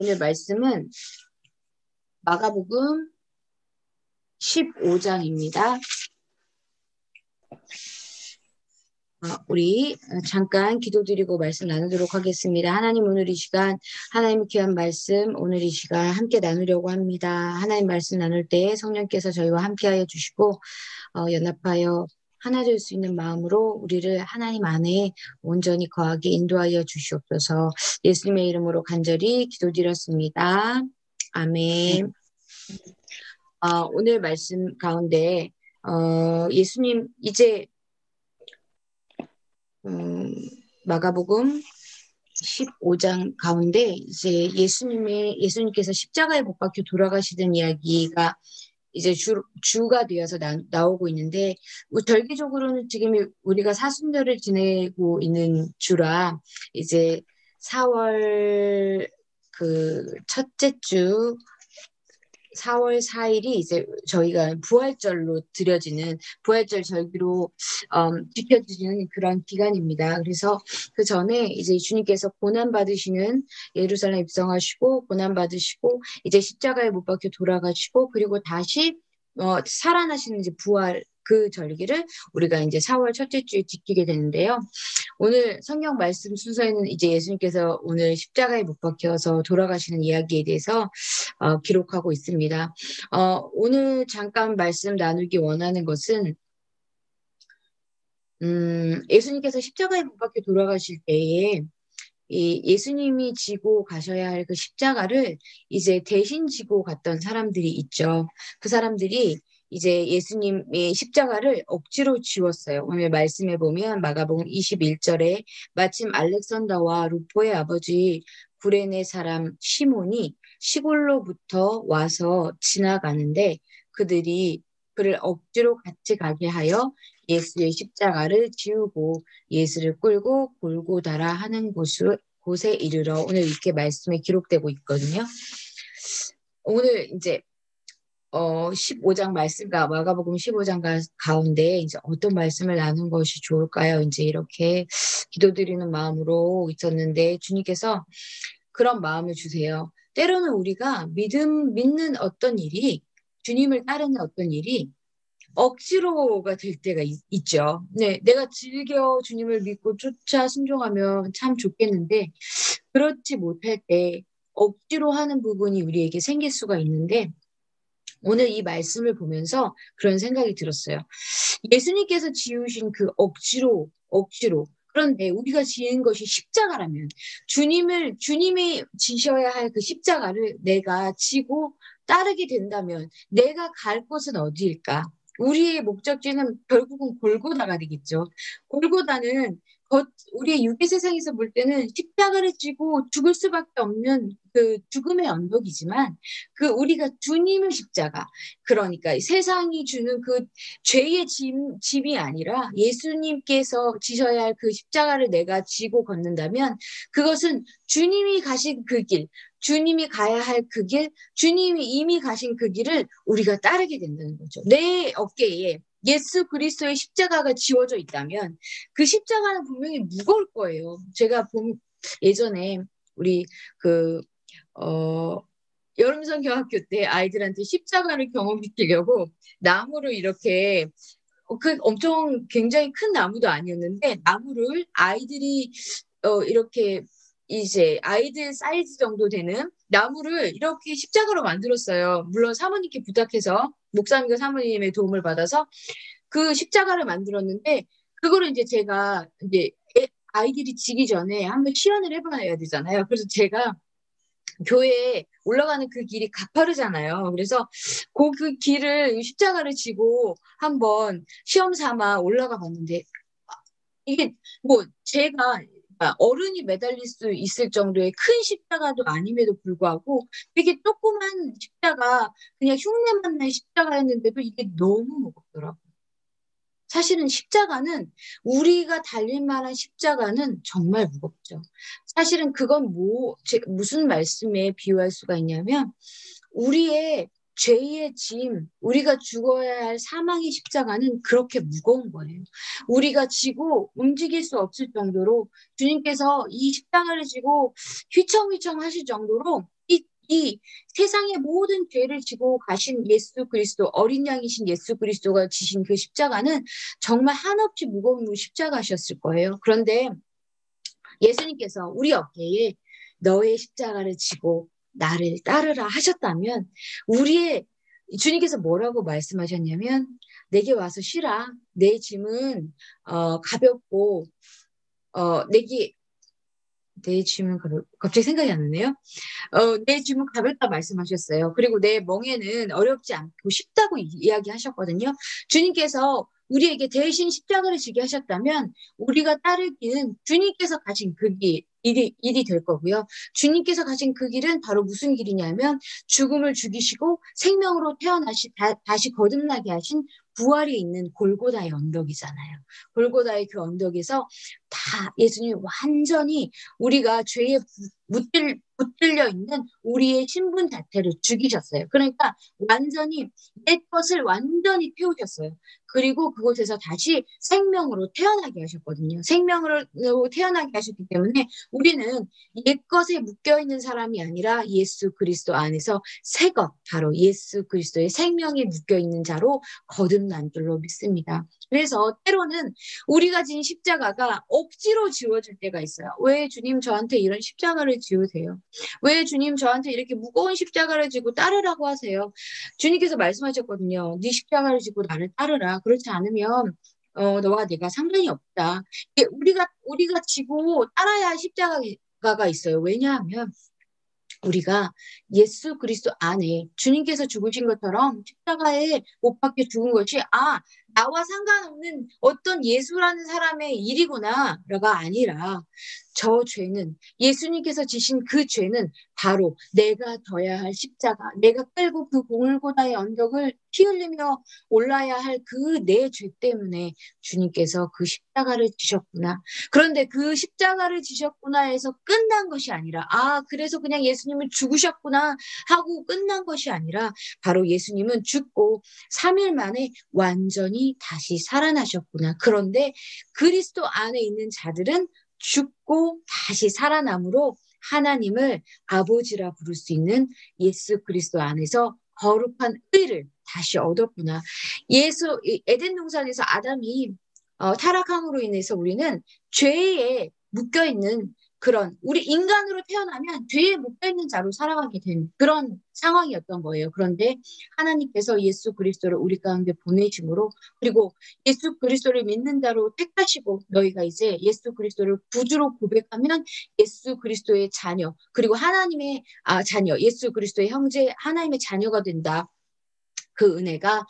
오늘 말씀은 마가복음 15장입니다. 우리 잠깐 기도드리고 말씀 나누도록 하겠습니다. 하나님, 오늘 이 시간 하나님의 귀한 말씀 오늘 이 시간 함께 나누려고 합니다. 하나님 말씀 나눌 때 성령께서 저희와 함께하여 주시고 연합하여 하나 될 수 있는 마음으로 우리를 하나님 안에 온전히 거하게 인도하여 주시옵소서. 예수님의 이름으로 간절히 기도드렸습니다. 아멘. 오늘 말씀 가운데 예수님 이제 마가복음 15장 가운데 이제 예수님께서 십자가에 못 박혀 돌아가시던 이야기가 이제 주가 되어서 나오고 있는데, 절기적으로는 지금 우리가 사순절을 지내고 있는 주라 이제 4월 첫째 주 4월 4일이 이제 저희가 부활절로 드려지는 부활절 절기로 지켜지는 그런 기간입니다. 그래서 그 전에 이제 주님께서 고난 받으시는 예루살렘 입성하시고 고난 받으시고 이제 십자가에 못 박혀 돌아가시고 그리고 다시 살아나시는 이제 부활 그 절기를 우리가 이제 4월 첫째 주에 지키게 되는데요. 오늘 성경 말씀 순서에는 이제 예수님께서 오늘 십자가에 못 박혀서 돌아가시는 이야기에 대해서 기록하고 있습니다. 오늘 잠깐 말씀 나누기 원하는 것은 예수님께서 십자가에 못 박혀 돌아가실 때에 이 예수님이 지고 가셔야 할 그 십자가를 이제 대신 지고 갔던 사람들이 있죠. 그 사람들이 이제 예수님의 십자가를 억지로 지웠어요. 오늘 말씀에 보면 마가복음 21절에 마침 알렉산더와 루포의 아버지 구레네 사람 시몬이 시골로부터 와서 지나가는데 그들이 그를 억지로 같이 가게 하여 예수의 십자가를 지우고 예수를 끌고 골고다라 하는 곳에 이르러 오늘 이렇게 말씀에 기록되고 있거든요. 오늘 이제 15장 말씀과 마가복음 15장 가운데 이제 어떤 말씀을 나눈 것이 좋을까요? 이제 이렇게 기도드리는 마음으로 있었는데 주님께서 그런 마음을 주세요. 때로는 우리가 믿는 어떤 일이 주님을 따르는 어떤 일이 억지로가 될 때가 있죠. 네, 내가 즐겨 주님을 믿고 쫓아 순종하면 참 좋겠는데 그렇지 못할 때 억지로 하는 부분이 우리에게 생길 수가 있는데 오늘 이 말씀을 보면서 그런 생각이 들었어요. 예수님께서 지으신 그 억지로 그런데 우리가 지은 것이 십자가라면 주님이 지셔야 할 그 십자가를 내가 지고 따르게 된다면 내가 갈 곳은 어디일까? 우리의 목적지는 결국은 골고다가 되겠죠. 골고다는 우리의 육의 세상에서 볼 때는 십자가를 지고 죽을 수밖에 없는 그 죽음의 언덕이지만 그 우리가 주님의 십자가, 그러니까 세상이 주는 그 죄의 짐이 아니라 예수님께서 지셔야 할 그 십자가를 내가 지고 걷는다면 그것은 주님이 가신 그 길, 주님이 가야 할 그 길, 주님이 이미 가신 그 길을 우리가 따르게 된다는 거죠. 내 어깨에 예수 그리스도의 십자가가 지워져 있다면 그 십자가는 분명히 무거울 거예요. 제가 예전에 우리 여름성경학교 때 아이들한테 십자가를 경험시키려고 나무를 이렇게 엄청 굉장히 큰 나무도 아니었는데 나무를 아이들이 이렇게 이제 아이들 사이즈 정도 되는 나무를 이렇게 십자가로 만들었어요. 물론 사모님께 부탁해서 목사님과 사모님의 도움을 받아서 그 십자가를 만들었는데 그거를 이제 제가 이제 아이들이 지기 전에 한번 시연을 해봐야 되잖아요. 그래서 제가 교회에 올라가는 그 길이 가파르잖아요. 그래서 그 길을 십자가를 지고 한번 시험 삼아 올라가 봤는데 이게 뭐 제가 어른이 매달릴 수 있을 정도의 큰 십자가도 아님에도 불구하고 되게 조그만 십자가, 그냥 흉내만 난 십자가였는데도 이게 너무 무겁더라고요. 사실은 십자가는 우리가 달릴 만한 십자가는 정말 무겁죠. 사실은 그건 무슨 말씀에 비유할 수가 있냐면 우리의 죄의 짐, 우리가 죽어야 할 사망의 십자가는 그렇게 무거운 거예요. 우리가 지고 움직일 수 없을 정도로 주님께서 이 십자가를 지고 휘청휘청 하실 정도로 이 이 세상의 모든 죄를 지고 가신 예수 그리스도, 어린 양이신 예수 그리스도가 지신 그 십자가는 정말 한없이 무거운 십자가셨을 거예요. 그런데 예수님께서 우리 어깨에 너의 십자가를 지고 나를 따르라 하셨다면, 주님께서 뭐라고 말씀하셨냐면, 내게 와서 쉬라. 내 짐은 가볍고 내 짐은 갑자기 생각이 안 나네요. 내 짐은 가볍다 말씀하셨어요. 그리고 내 멍에는 어렵지 않고 쉽다고 이야기하셨거든요. 주님께서 우리에게 대신 십자가를 지게 하셨다면 우리가 따르기는 주님께서 가신 그 일이 될 거고요. 주님께서 가신 그 길은 바로 무슨 길이냐면 죽음을 죽이시고 생명으로 다시 거듭나게 하신 부활이 있는 골고다의 언덕이잖아요. 골고다의 그 언덕에서 다 예수님이 완전히 우리가 죄에 붙들려 있는 우리의 신분 자체를 죽이셨어요. 그러니까 완전히 옛 것을 완전히 태우셨어요. 그리고 그곳에서 다시 생명으로 태어나게 하셨거든요. 생명으로 태어나게 하셨기 때문에 우리는 옛 것에 묶여 있는 사람이 아니라 예수 그리스도 안에서 새 것, 바로 예수 그리스도의 생명에 묶여 있는 자로 거듭난 줄로 믿습니다. 그래서 때로는 우리가 진 십자가가 억지로 지워질 때가 있어요. 왜 주님 저한테 이런 십자가를 지우세요? 왜 주님 저한테 이렇게 무거운 십자가를 지고 따르라고 하세요? 주님께서 말씀하셨거든요. 네 십자가를 지고 나를 따르라. 그렇지 않으면 너와 내가 상관이 없다. 우리가 지고 따라야 할 십자가가 있어요. 왜냐하면 우리가 예수 그리스도 안에 주님께서 죽으신 것처럼 십자가에 못 박혀 죽은 것이 나와 상관없는 어떤 예수라는 사람의 일이구나가 아니라 저 죄는, 예수님께서 지신 그 죄는 바로 내가 져야 할 십자가, 내가 끌고 그 골고다의 언덕을 피 흘리며 올라야 할 그 내 죄 때문에 주님께서 그 십자가를 지셨구나. 그런데 그 십자가를 지셨구나 해서 끝난 것이 아니라 그래서 그냥 예수님은 죽으셨구나 하고 끝난 것이 아니라 바로 예수님은 죽고 3일 만에 완전히 다시 살아나셨구나. 그런데 그리스도 안에 있는 자들은 죽고 다시 살아남으로 하나님을 아버지라 부를 수 있는 예수 그리스도 안에서 거룩한 의를 다시 얻었구나. 에덴 동산에서 아담이 타락함으로 인해서 우리는 죄에 묶여있는 그런, 우리 인간으로 태어나면 죄에 묶여있는 자로 살아가게 된 그런 상황이었던 거예요. 그런데 하나님께서 예수 그리스도를 우리 가운데 보내심으로, 그리고 예수 그리스도를 믿는 자로 택하시고, 너희가 이제 예수 그리스도를 구주로 고백하면 예수 그리스도의 자녀, 그리고 하나님의 자녀, 예수 그리스도의 형제, 하나님의 자녀가 된다. 그 은혜가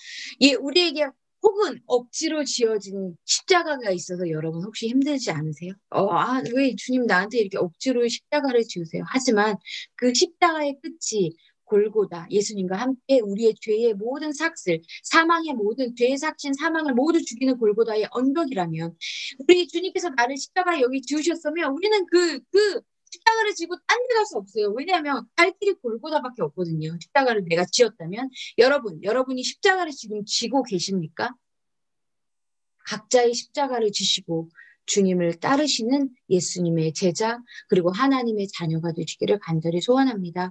우리에게 혹은 억지로 지어진 십자가가 있어서 여러분 혹시 힘들지 않으세요? 왜 주님 나한테 이렇게 억지로 십자가를 지으세요? 하지만 그 십자가의 끝이 골고다, 예수님과 함께 우리의 죄의 모든 삭슬, 사망의 모든 죄의 삭신 사망을 모두 죽이는 골고다의 언덕이라면, 우리 주님께서 나를 십자가에 여기 지으셨으면 우리는 그 십자가를 지고 딴 데 갈 수 없어요. 왜냐하면 갈 길이 골고다밖에 없거든요. 십자가를 내가 지었다면. 여러분이 십자가를 지금 지고 계십니까? 각자의 십자가를 지시고 주님을 따르시는 예수님의 제자, 그리고 하나님의 자녀가 되시기를 간절히 소원합니다.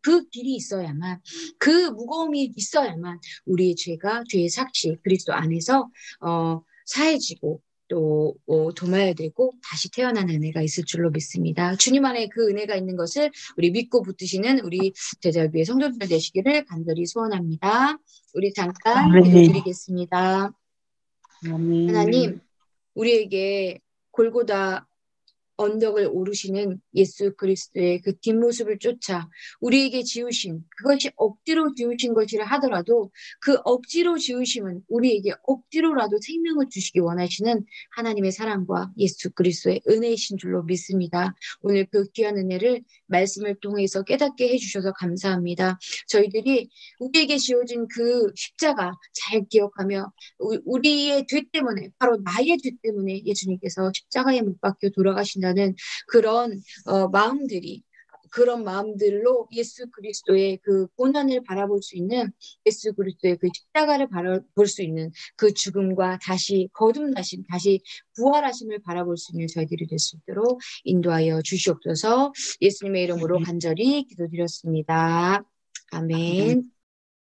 그 길이 있어야만, 그 무거움이 있어야만 우리의 죄의 삭시, 그리스도 안에서 사해지고 또 도마야 되고 다시 태어나는 은혜가 있을 줄로 믿습니다. 주님 안에 그 은혜가 있는 것을 우리 믿고 붙드시는 우리 제자비의 성도들 되시기를 간절히 소원합니다. 우리 잠깐 기도드리겠습니다. 하나님, 우리에게 골고다 언덕을 오르시는 예수 그리스도의 그 뒷모습을 쫓아 우리에게 지으신, 그것이 억지로 지으신 것이라 하더라도 그 억지로 지으심은 우리에게 억지로라도 생명을 주시기 원하시는 하나님의 사랑과 예수 그리스도의 은혜이신 줄로 믿습니다. 오늘 그 귀한 은혜를 말씀을 통해서 깨닫게 해주셔서 감사합니다. 저희들이 우리에게 지어진 그 십자가 잘 기억하며 우리의 죄 때문에, 바로 나의 죄 때문에 예수님께서 십자가에 못 박혀 돌아가신다는 그런 마음들이, 그런 마음들로 예수 그리스도의 그 고난을 바라볼 수 있는, 예수 그리스도의 그 십자가를 바라볼 수 있는, 그 죽음과 다시 거듭나심, 다시 부활하심을 바라볼 수 있는 저희들이 될 수 있도록 인도하여 주시옵소서. 예수님의 이름으로 간절히 기도드렸습니다. 아멘.